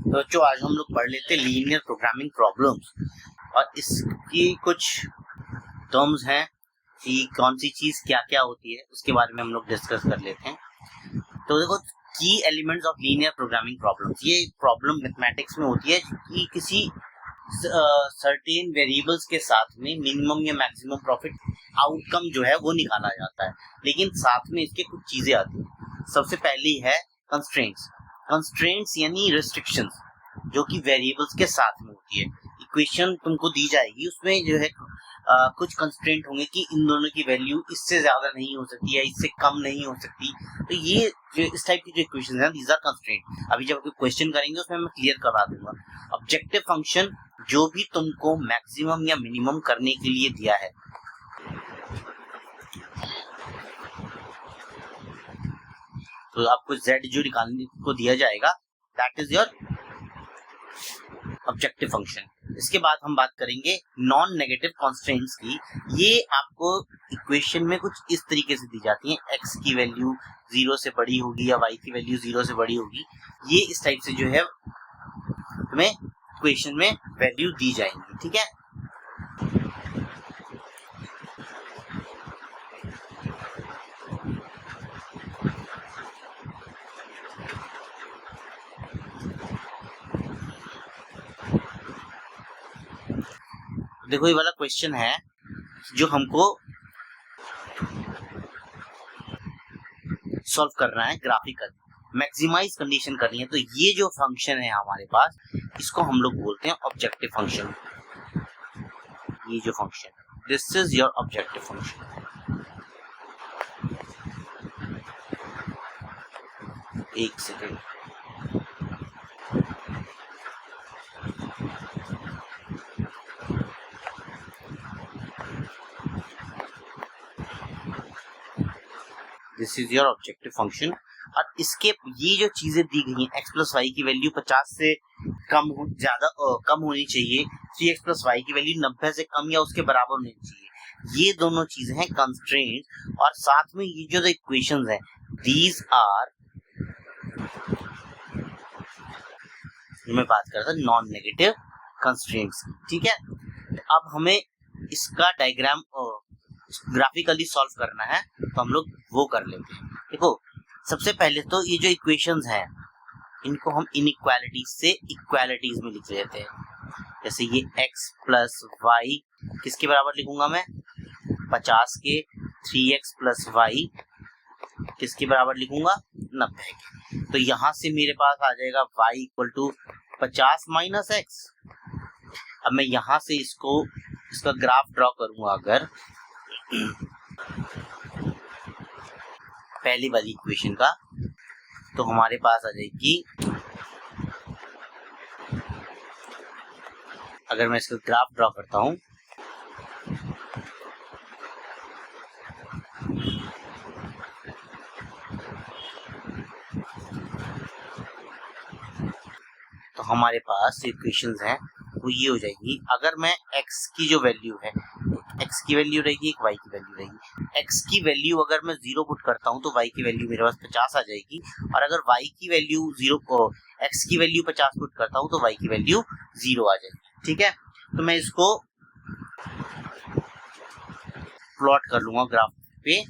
तो जो आज हम लोग पढ़ लेते हैं लीनियर प्रोग्रामिंग प्रॉब्लम्स, और इसकी कुछ टर्म्स हैं कि कौन सी चीज क्या क्या होती है, उसके बारे में हम लोग डिस्कस कर लेते हैं। तो देखो, की elements of linear programming problems, ये प्रॉब्लम मैथमेटिक्स में होती है कि किसी सर्टेन वेरिएबल्स के साथ में मिनिमम या मैक्सिमम प्रॉफिट आउटकम जो है वो निकाला जाता है, लेकिन साथ में इसके कुछ चीजें आती हैं। सबसे पहली है कंस्ट्रेंट्स यानी रिस्ट्रिक्शंस, जो कि वेरिएबल्स के साथ में होती है। इक्वेशन तुमको दी जाएगी, उसमें जो है कुछ कंस्ट्रेंट होंगे कि इन दोनों की वैल्यू इससे ज्यादा नहीं हो सकती है, इससे कम नहीं हो सकती। तो ये जो इस टाइप की जो इक्वेशन है, दीज आर कंस्ट्रेंट। अभी जब क्वेश्चन करेंगे उसमें मैं क्लियर करवा दूंगा। ऑब्जेक्टिव फंक्शन जो भी तुमको मैक्सिमम या मिनिमम करने के लिए दिया है, तो आपको z जो निकालने को दिया जाएगा, that is your objective function. इसके बाद हम बात करेंगे नॉन नेगेटिव कॉन्स्टेंट्स की। ये आपको इक्वेशन में कुछ इस तरीके से दी जाती हैं, x की वैल्यू 0 से बड़ी होगी या y की वैल्यू 0 से बड़ी होगी। ये इस टाइप से जो है तुम्हें इक्वेशन में वैल्यू दी जाएंगी, ठीक है। देखो, ये वाला क्वेश्चन है जो हमको सॉल्व करना है ग्राफिकल, मैक्सिमाइज कंडीशन करनी है। तो ये जो फंक्शन है हमारे पास, इसको हम लोग बोलते हैं ऑब्जेक्टिव फंक्शन। ये जो function, this is your objective function. एक second, this is your objective function. और इसके ये जो चीजें दी गई हैं, x प्लस वाई की वैल्यू 50 से कम होनी चाहिए, 3x प्लस वाई की वैल्यू 90 से कम या उसके बराबर होनी चाहिए, ये दोनों चीजें हैं कंस्ट्रेंट। और साथ में ये जो इक्वेशंस हैं, दीज आर, मैं बात कर रहा था नॉन नेगेटिव कंस्ट्रेंट्स, ठीक है। अब हमें इसका डायग्राम ग्राफिकली सॉल्व करना है, तो हम लोग वो कर लेते हैं। देखो, सबसे पहले तो ये जो इक्वेशंस हैं, इनको हम इनइक्वालिटीज से इक्वालिटीज में लिख लेते हैं। जैसे ये x प्लस वाई किसके बराबर लिखूंगा मैं, 50 के। 3x प्लस वाई किसके बराबर लिखूंगा, 90 के। तो यहाँ से मेरे पास आ जाएगा y equal to 50 minus x। अब मैं यहाँ से इसका ग्राफ ड्रॉ करूंगा अगर पहली वाली इक्वेशन का, तो हमारे पास आ जाएगी, अगर मैं इसका ग्राफ ड्रॉ करता हूं, तो हमारे पास इक्वेशंस हैं वो ये हो जाएगी। अगर मैं x की जो वैल्यू है, x की वैल्यू रहेगी, एक y की वैल्यू रहेगी। x की वैल्यू अगर मैं 0 पुट करता हूं तो y की वैल्यू मेरे पास 50 आ जाएगी, और अगर y की वैल्यू 0 x की वैल्यू 50 पुट करता हूं तो y की वैल्यू 0 आ जाएगी, ठीक है। तो मैं इसको प्लॉट कर लूंगा ग्राफ पे।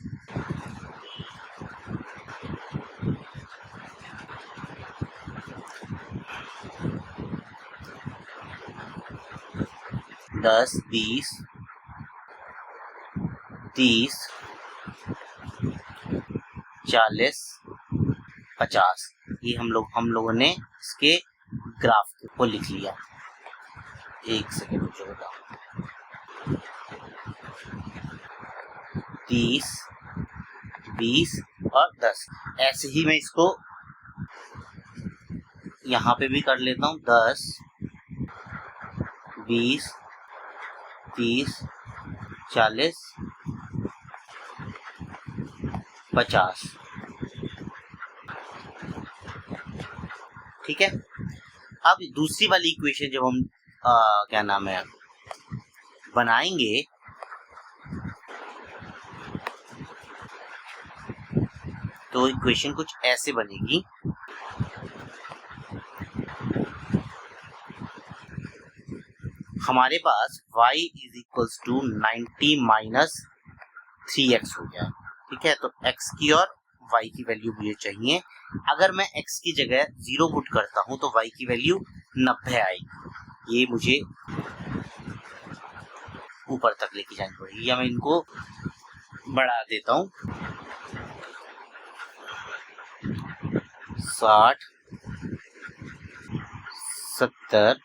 दस, 20, 30, 40, 50, ये हम लोगों ने इसके ग्राफ को लिख लिया। एक सेकेंड मुझे बताओ, 30, 20 और 10, ऐसे ही मैं इसको यहाँ पे भी कर लेता हूँ। 10, 20, 30, 40, 50, ठीक है। अब दूसरी वाली इक्वेशन जब हम क्या नाम है बनाएंगे, तो इक्वेशन कुछ ऐसे बनेगी। हमारे पास y is equals to 90 minus 3x हो गया, ठीक है। तो x की और y की वैल्यू मुझे चाहिए। अगर मैं x की जगह 0 पुट करता हूं तो y की वैल्यू 90 आएगी। ये मुझे ऊपर तक लेके जानी पड़ेगी, या मैं इनको बढ़ा देता हूं। 60, 70,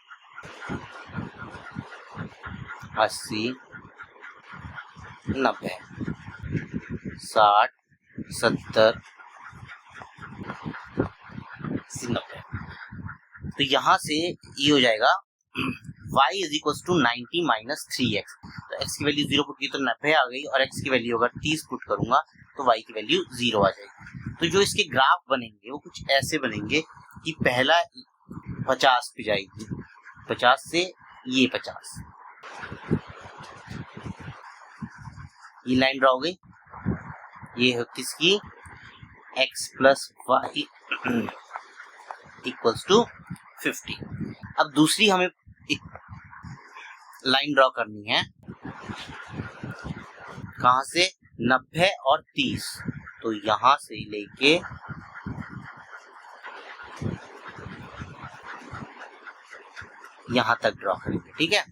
80, 90, 60, 70, 90। तो यहाँ से ये हो जाएगा y is equal to 90 minus 3x। तो x की वैल्यू 0 पुट की तो 90 आ गई, और x की वैल्यू अगर 30 पुट करूंगा तो y की वैल्यू 0 आ जाएगी। तो जो इसके ग्राफ बनेंगे वो कुछ ऐसे बनेंगे कि पहला 50 पे जाएगी, 50 से ये 50, ये लाइन ड्रा हो गई। ये है किसकी, x plus y equals to 50। अब दूसरी हमें एक लाइन ड्रॉ करनी है, कहां से, 90 और 30। तो यहां से लेके यहां तक ड्रॉ करेंगे, ठीक है।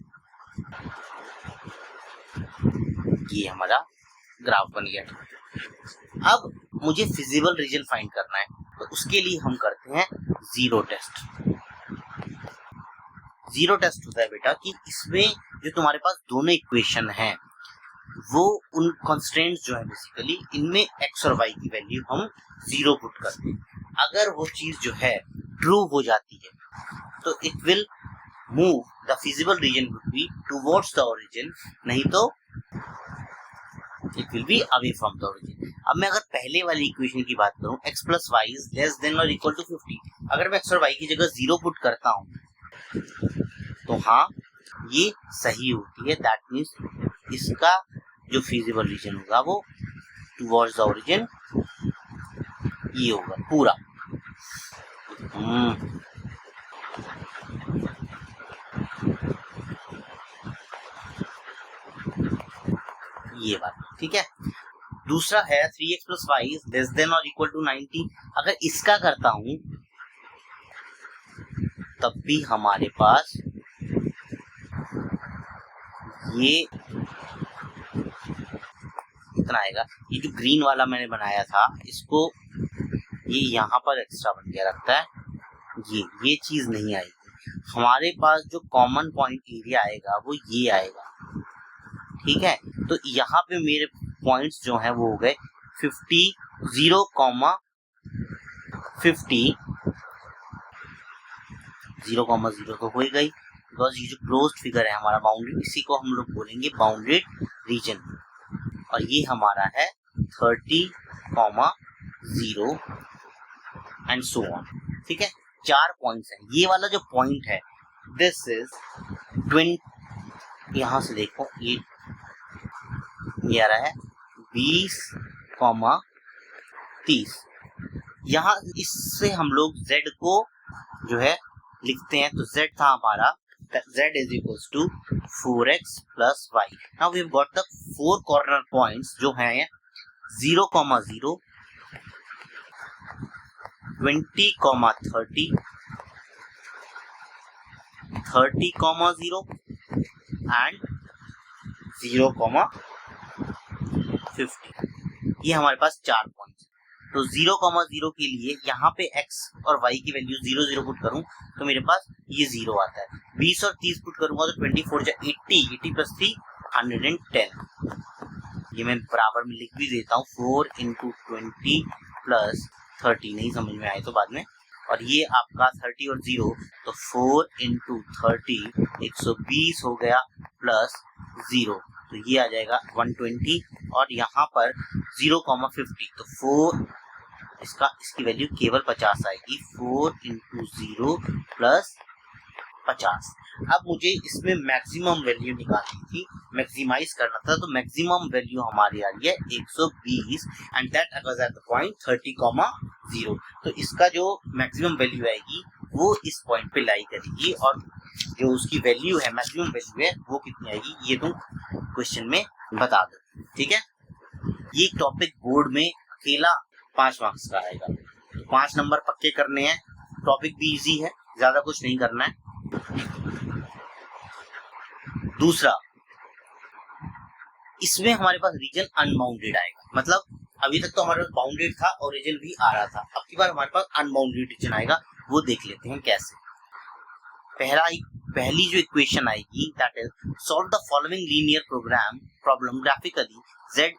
ये हमारा ग्राफ बन गया। अब मुझे फिजिबल रीजन फाइंड करना है, तो उसके लिए हम करते हैं जीरो टेस्ट। जीरो टेस्ट होता है बेटा कि इसमें जो तुम्हारे पास दोनों इक्वेशन हैं वो उन कंस्ट्रेंट्स जो है बेसिकली इनमें x और y की वैल्यू हम 0 पुट करते हैं। अगर वो चीज जो है ट्रू हो जाती है तो it will move the feasible region would be towards the origin, नहीं तो it will be away from the origin. अब मैं अगर पहले वाली इक्वेशन की बात करूं, x plus y is less than और इक्वल टू 50, अगर मैं x और y की जगह 0 पुट करता हूं तो हाँ ये सही होती है। दैट मीन्स इसका जो फिजिबल रीजन होगा वो टुवर्ड्स द ओरिजिन ये होगा पूरा। ये बात ठीक है। दूसरा है 3x plus y is less than और इक्वल टू 90। अगर इसका करता हूं तब भी हमारे पास ये इतना आएगा। ये जो ग्रीन वाला मैंने बनाया था इसको ये यहाँ पर एक्स्ट्रा बन गया रखता है, ये चीज नहीं आएगी। हमारे पास जो कॉमन पॉइंट एरिया आएगा वो ये आएगा, ठीक है। तो यहाँ पे मेरे पॉइंट्स जो हैं वो हो गए 50, 0, 50, 0, 0 तो हो ही गई, बिकॉज ये जो क्लोज्ड फिगर है हमारा बाउंड्री, इसी को हम लोग बोलेंगे बाउंडेड रीजन। और ये हमारा है 30, 0 एंड सो ऑन, ठीक है। 4 पॉइंट्स हैं। ये वाला जो पॉइंट है दिस इज 20, यहां से देखो ये आ रहा है 20, 30। यहाँ इससे हम लोग z को जो है लिखते हैं, तो z था हमारा z is equals to 4x plus y। Now we have got the 4 corner points जो हैं 0, 0, 20, 30, 30, 0 एंड 0, 50। ये हमारे पास 4 पॉइंट्स। तो 0, 0 के लिए यहाँ पे x और y की वैल्यू 0, 0 पुट करूं तो मेरे पास ये 0 आता है। 20 और 30 पुट करूंगा तो 24 जा 80 प्लस 3 110। ये मैं बराबर में लिख भी देता हूँ, 4 इंटू 20 प्लस 30, नहीं समझ में आए तो बाद में। और ये आपका 30 और 0 तो 4 इंटू 30 120 हो गया प्लस 0, तो ये आ जाएगा 120। और यहाँ पर 0, 50 तो 4 इसकी वैल्यू केवल 50 आएगी, 4 इंटू 0 प्लस 50। अब मुझे इसमें मैक्सिमम वैल्यू निकालनी थी, मैक्सिमाइज करना था, तो मैक्सिमम वैल्यू हमारी आ रही है 120 and that occurs at the point 30, 0। तो इसका जो मैक्सिमम वैल्यू आएगी वो इस पॉइंट पे लाई करेगी और जो उसकी वैल्यू है, मैक्सिमम वैल्यू है, वो कितनी आएगी, ये तुम क्वेश्चन में बता दो। ठीक है, ये टॉपिक बोर्ड में अकेला 5 मार्क्स का आएगा, तो 5 नंबर पक्के करने हैं। टॉपिक भी इजी है, ज्यादा कुछ नहीं करना है। दूसरा, इसमें हमारे पास रीजन अनबाउंडेड आएगा, मतलब अभी तक तो हमारे पास बाउंडेड था और रीजन भी आ रहा था, अब की बार हमारे पास अनबाउंडेड रीजन आएगा। वो देख लेते हैं कैसे। पहली जो इक्वेशन आएगी, that is solve the following linear problem graphically. z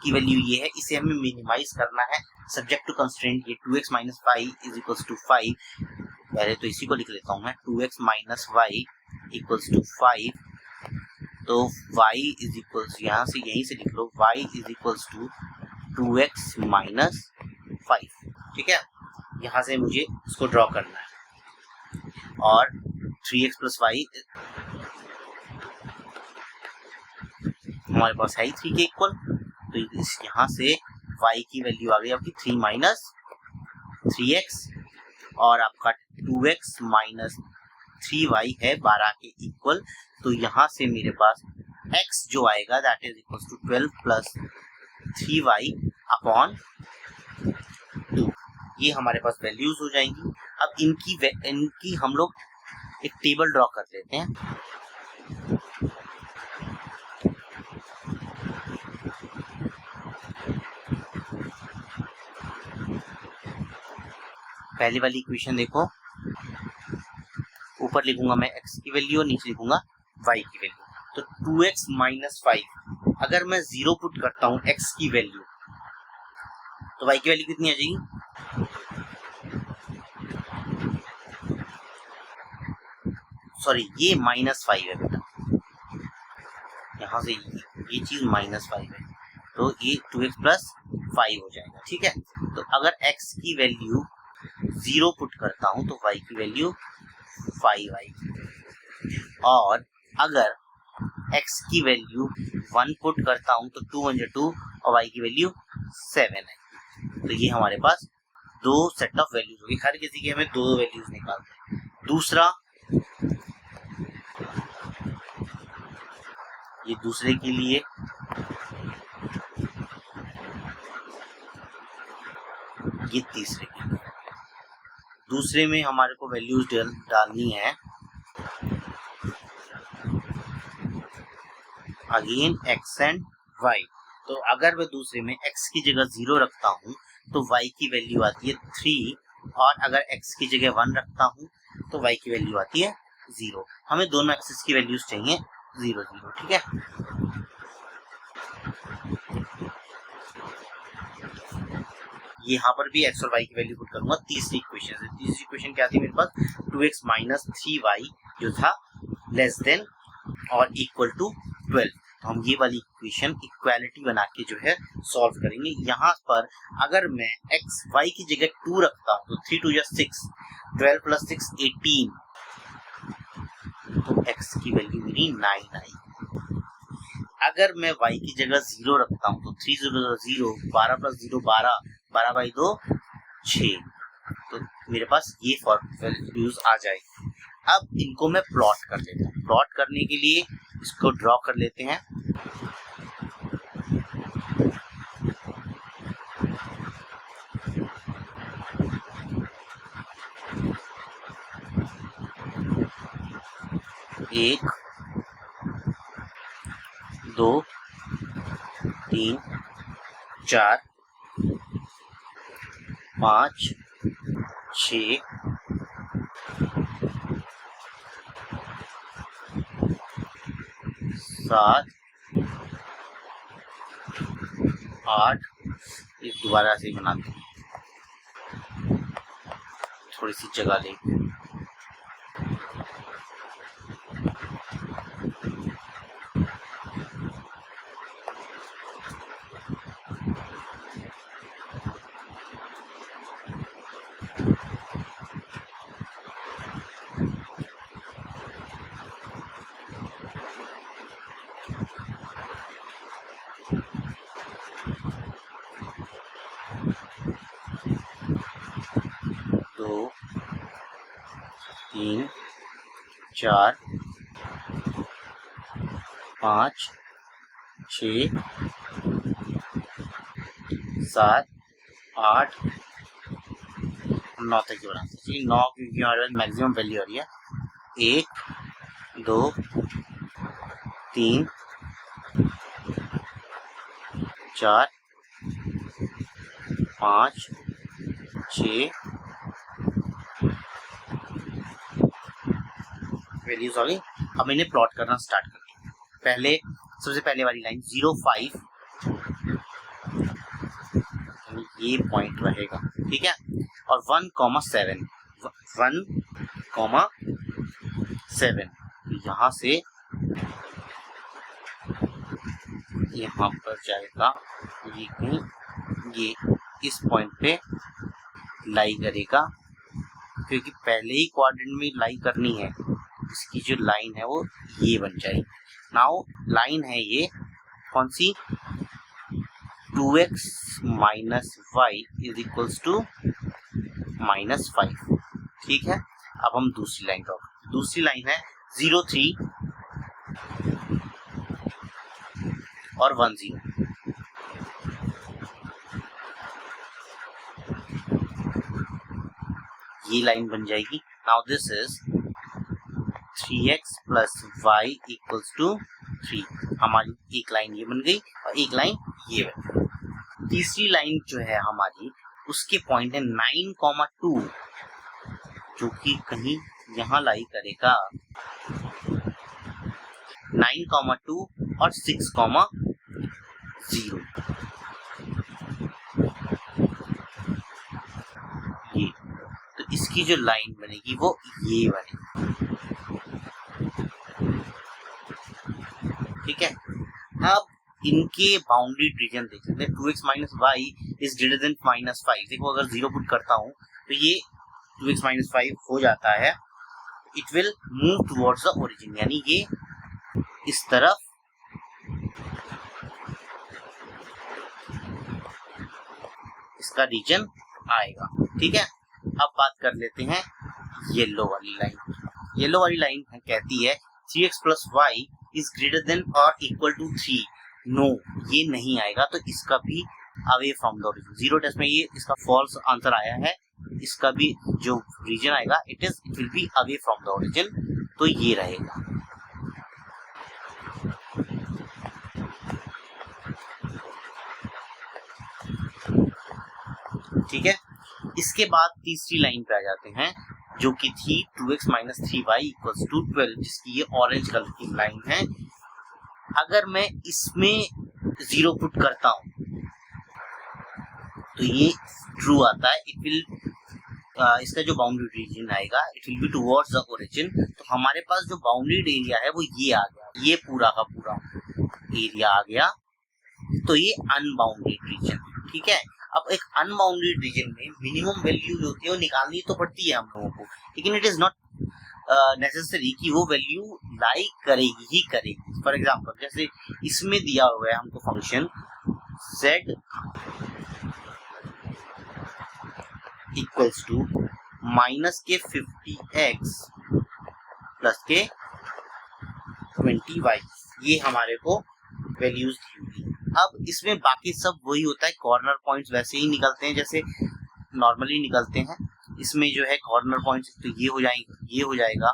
की वैल्यू ये है, इसे हमें मिनिमाइज करना है सब्जेक्ट टू कंस्ट्रेंट। ये 2x minus 5 is equals to 5। पहले तो इसी को लिख लेता हूँ मैं, 2x माइनस 5 इक्वल्स टू 5। तो y इज इक्वल्स, यहाँ से यहीं से लिख लो, y is equals to 2x minus 5। ठीक है, यहाँ से मुझे इसको ड्रॉ करना है, और 3x प्लस 5 हमारे पास है 3 के इक्वल, तो यहाँ से y की वैल्यू आ गई आपकी 3 माइनस 3x, और आपका 2x माइनस 3y है 12 के इक्वल। तो यहाँ से मेरे पास x जो आएगा that is equal to 12 plus 3y upon 2। ये हमारे पास वैल्यूज हो जाएंगी। अब इनकी हम लोग एक टेबल ड्रॉ कर लेते हैं। पहली वाली इक्वेशन देखो, ऊपर लिखूंगा मैं x की वैल्यू और नीचे लिखूंगा y की वैल्यू। तो 2x माइनस 5 अगर मैं 0 पुट करता हूं x की वैल्यू, तो y की वैल्यू कितनी आ जाएगी, सॉरी ये -5 है बेटा, यहाँ से ये चीज -5 है, तो ये 2x प्लस 5 हो जाएगा। ठीक है, तो अगर x की वैल्यू 0 पुट करता हूं तो y की वैल्यू 5 आएगी, और अगर x की वैल्यू 1 पुट करता हूं तो 2 1 2 और y की वैल्यू 7 है। तो ये हमारे पास दो सेट ऑफ वैल्यूज होगी, हर किसी की हमें दो वैल्यूज निकालते हैं। दूसरा, ये दूसरे के लिए, ये तीसरे के लिए। दूसरे में हमारे को वैल्यूज डालनी है अगेन x एंड y। तो अगर मैं दूसरे में x की जगह 0 रखता हूँ तो y की वैल्यू आती है 3, और अगर x की जगह 1 रखता हूँ तो y की वैल्यू आती है 0। हमें दोनों एक्सिस की वैल्यूज चाहिए 0 0। ठीक है, यहाँ पर भी x और y की वैल्यू पुट करूंगा। तीसरी इक्वेशन क्या थी मेरे पास, 2x माइनस 3y जो था लेस देन और इक्वल टू 12। तो हम ये वाली इक्वेशन इक्वालिटी बना के जो है सॉल्व करेंगे। यहाँ पर अगर मैं x y की जगह 2 रखता हूँ तो 3 2 या 6, 12 प्लस 6 18, तो x की वैल्यू मेरी 9 आई। अगर मैं y की जगह 0 रखता हूँ तो 3 0 0, 12 प्लस 0 12, 12 बाई 2 6, तो मेरे पास ये वैल्यूज आ जाएगी। अब इनको मैं प्लॉट कर लेता हूँ। प्लॉट करने के लिए इसको ड्रॉ कर लेते हैं। एक, 2 3 4 5 6 7 8। एक दोबारा से बनाते हैं, थोड़ी सी जगह लेंगे। 4 5 6 7 8 9 तक बना सकते 9 क्योंकि हमारे पास मैक्सिमम वैल्यू आ रही है 1 2 3 4 5 6 वैल्यूज आ गई। अब इन्हें प्लॉट करना स्टार्ट करते हैं। पहले सबसे पहले वाली लाइन 0 5 ये पॉइंट रहेगा, ठीक है, और 1,7 1,7 यहाँ से यहाँ पर जाएगा, ये इस पॉइंट पे लाई करेगा क्योंकि पहले ही क्वाड्रेंट में लाई करनी है। इसकी जो लाइन है वो ये बन जाएगी। नाउ लाइन है ये कौन सी, 2x minus y is equals to -5, ठीक है। अब हम दूसरी लाइन ड्रॉ, दूसरी लाइन है 0 3 और 1 0, ये लाइन बन जाएगी। Now this is 3x plus y equals to 3, हमारी एक लाइन ये बन गई और एक लाइन ये बन गई। तीसरी लाइन जो है हमारी उसके पॉइंट है 9,2 जो कि कहीं यहाँ लाई करेगा, 9,2 और 6,0। ये तो इसकी जो लाइन बनेगी वो ये बनेगी, ठीक है। अब इनके बाउंड्री रीजन देख सकते हैं, 2x minus y is greater than -5। देखो अगर 0 पुट करता हूँ तो ये 2x माइनस 5 हो जाता है, it will move towards the origin, यानी ये इस तरफ इसका रीजन आएगा, ठीक है। अब बात कर लेते हैं येलो वाली लाइन। येलो वाली लाइन कहती है 3x plus y is greater than और इक्वल टू 3। नो, ये नहीं आएगा, तो इसका भी away from the origin. 0 test में ये इसका फॉल्स आंसर आया है, इसका भी जो रीजन आएगा it will be away from the origin, तो ये रहेगा। ठीक है, इसके बाद तीसरी लाइन पे आ जाते हैं जो कि थी 2x minus 3y equals to 12, जिसकी ये ऑरेंज कलर की लाइन है। अगर मैं इसमें 0 पुट करता हूं तो ये ट्रू आता है, इट विल इसका जो बाउंड्री रीजन आएगा it will be towards the origin. तो हमारे पास जो बाउंड्रीड एरिया है वो ये आ गया, ये पूरा का पूरा एरिया आ गया, तो ये अनबाउंडेड रीजन, ठीक है। अब एक अनबाउंडेड रीजन में मिनिमम वैल्यू जो होती है वो निकालनी तो पड़ती है हम लोगों को, लेकिन इट इज नॉट नेसेसरी कि वो वैल्यू लाई करेगी ही करेगी। फॉर एग्जांपल जैसे इसमें दिया हुआ है हमको function z equals to minus के 50x प्लस के 20y, ये हमारे को वैल्यूज दी हुई। अब इसमें बाकी सब वही होता है, कॉर्नर पॉइंट्स वैसे ही निकलते हैं जैसे नॉर्मली निकलते हैं। इसमें जो है कॉर्नर पॉइंट्स तो ये हो जाएंगे, ये हो जाएगा,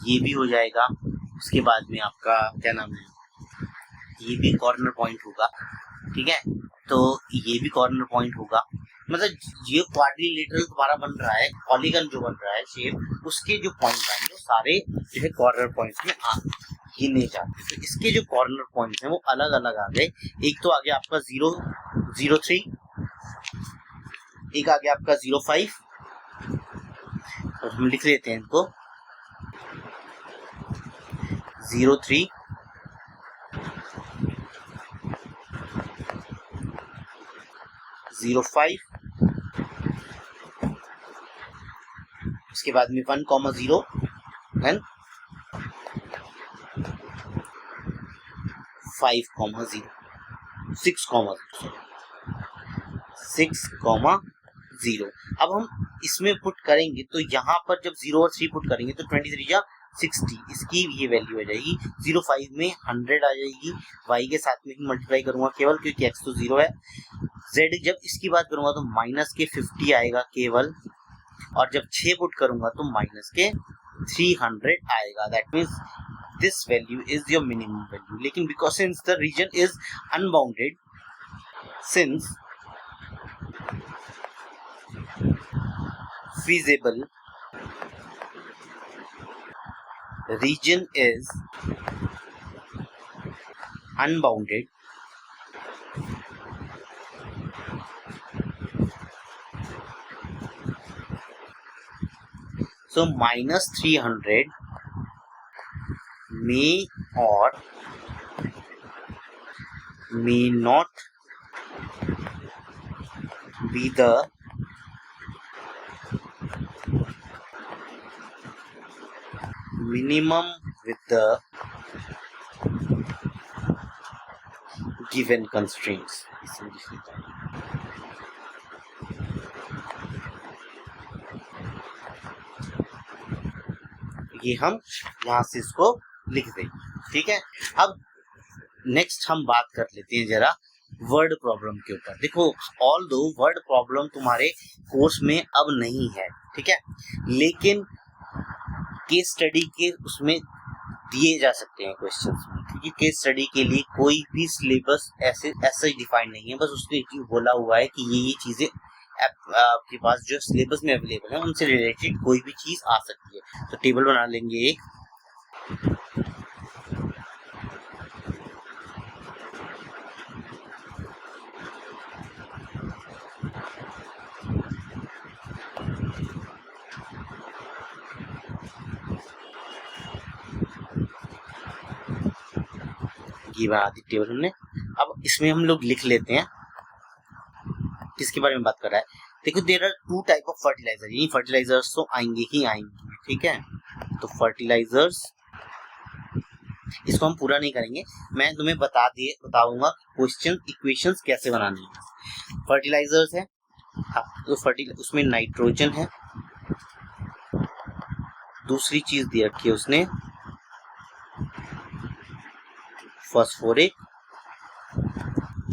ये भी हो जाएगा, उसके बाद में आपका क्या नाम है, ये भी कॉर्नर पॉइंट होगा, ठीक है। तो ये भी कॉर्नर पॉइंट होगा, मतलब ये क्वाड्रिलेटरल तुम्हारा बन रहा है, पॉलीगन जो बन रहा है शेप, उसके जो पॉइंट आएंगे वो सारे जो है कॉर्नर पॉइंट्स में ये नहीं जाते। तो इसके जो कॉर्नर पॉइंट्स हैं वो अलग अलग आ गए। एक तो आ गया आपका 0 3, एक आ गया आपका 0 5, और हम लिख लेते हैं इनको 0 3 0 5, उसके बाद में 1,0 एंड 5,0 6,0 0। अब हम इसमें पुट करेंगे तो यहाँ पर जब 0 और 3 पुट करेंगे तो 23 या 60, इसकी ये वैल्यू आ जाएगी 05 में 100 आ जाएगी। y के साथ में ही मल्टीप्लाई करूंगा केवल, क्योंकि x तो 0 है। z जब इसकी बात करूंगा तो माइनस के 50 आएगा केवल, और जब 6 पुट करूंगा तो माइनस के 300 आएगा। That means this value is your minimum value. लेकिन because since the region is unbounded, since feasible region is unbounded, so minus 300 may or may not be the minimum with the given constraints. ये हम यहाँ से इसको लिख दें, ठीक है। अब नेक्स्ट हम बात कर लेते हैं जरा वर्ड प्रॉब्लम के ऊपर। देखो, ऑल दो वर्ड प्रॉब्लम तुम्हारे कोर्स में अब नहीं है, ठीक है, लेकिन केस स्टडी के उसमें दिए जा सकते हैं क्वेश्चंस में, क्योंकि केस स्टडी के लिए कोई भी सिलेबस ऐसे डिफाइंड नहीं है। बस उसने बोला हुआ है कि ये चीजें आपके पास जो सिलेबस में अवेलेबल है उनसे रिलेटेड कोई भी चीज आ सकती है। तो टेबल बना लेंगे एक, ये बना दी टेबल हमने। अब इसमें हम लोग लिख लेते हैं किसके बारे में बात कर रहा है। देखो, there are 2 type of fertiliser, यानी फर्टिलाइजर्स तो आएंगे ही आएंगे, ठीक है। तो फर्टिलाइजर्स, इसको हम पूरा नहीं करेंगे, मैं तुम्हें बताऊंगा क्वेश्चन इक्वेशंस कैसे बनानी है। फर्टिलाइजर्स है, तो उसमें नाइट्रोजन है, दूसरी चीज दी रखी है उसने फॉस्फोरिक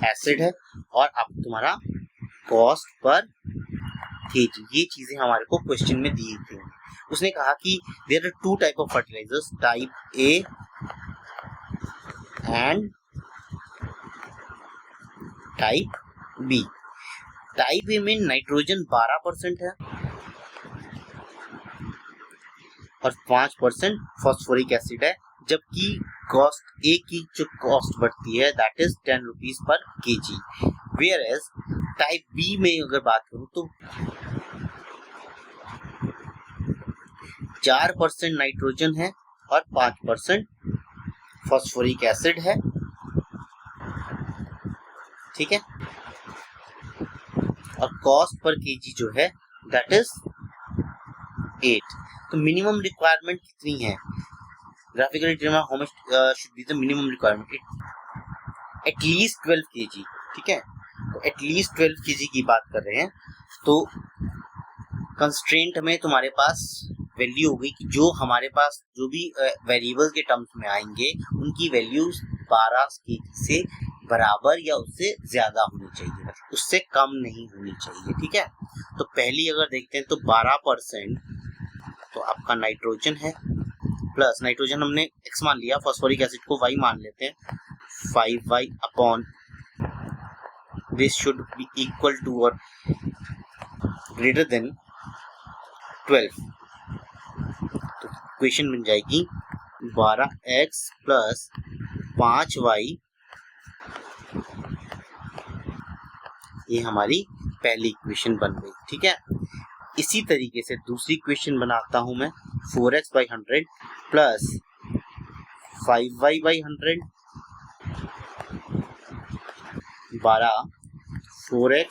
एसिड है, और अब तुम्हारा कॉस्ट पर केजी, ये चीजें हमारे को क्वेश्चन में दी थी। उसने कहा कि there are 2 type of fertilisers, type A and type B. Type A में नाइट्रोजन 12% है और 5% फॉस्फोरिक एसिड है, जबकि कॉस्ट ए की जो कॉस्ट बढ़ती है that is 10 rupees per kg. Whereas type B में अगर बात करूं तो 4% नाइट्रोजन है और 5% फॉस्फोरिक एसिड है, ठीक है, और कॉस्ट पर केजी जो है दैट इज 8। तो मिनिमम रिक्वायरमेंट कितनी है? Graphically determine how much should be the minimum requirement, at least 12 kg, ठीक है। तो एटलीस्ट 12 kg की बात कर रहे हैं, तो कंस्ट्रेंट में तुम्हारे पास वैल्यू हो गई कि जो हमारे पास जो भी वेरिएबल्स के टर्म्स में आएंगे उनकी वैल्यूज 12 kg से बराबर या उससे ज्यादा होनी चाहिए, उससे कम नहीं होनी चाहिए, ठीक है। तो पहली अगर देखते हैं तो 12% तो आपका नाइट्रोजन है, प्लस नाइट्रोजन हमने x मान लिया, फॉस्फोरिक एसिड को y मान लेते हैं, 5y upon this should be equal to और ग्रेटर देन 12। तो इक्वेशन बन जाएगी 12x प्लस 5y, ये हमारी पहली इक्वेशन बन गई, ठीक है। इसी तरीके से दूसरी इक्वेशन बनाता हूं मैं, 4x/100 plus 5y/100, 12 4x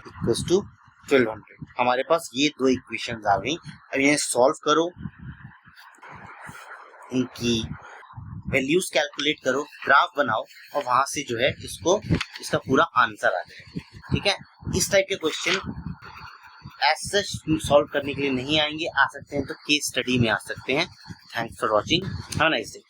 equals to 1200। हमारे पास ये दो इक्वेशंस आ गई। अब इन्हें सॉल्व करो इनकी वैल्यूज कैलकुलेट करो, ग्राफ बनाओ और वहां से जो है इसका पूरा आंसर आ जाए। ठीक है, इस टाइप के क्वेश्चन एज सच सॉल्व करने के लिए नहीं आएंगे, आ सकते हैं तो केस स्टडी में आ सकते हैं। Thanks for watching, have a nice day.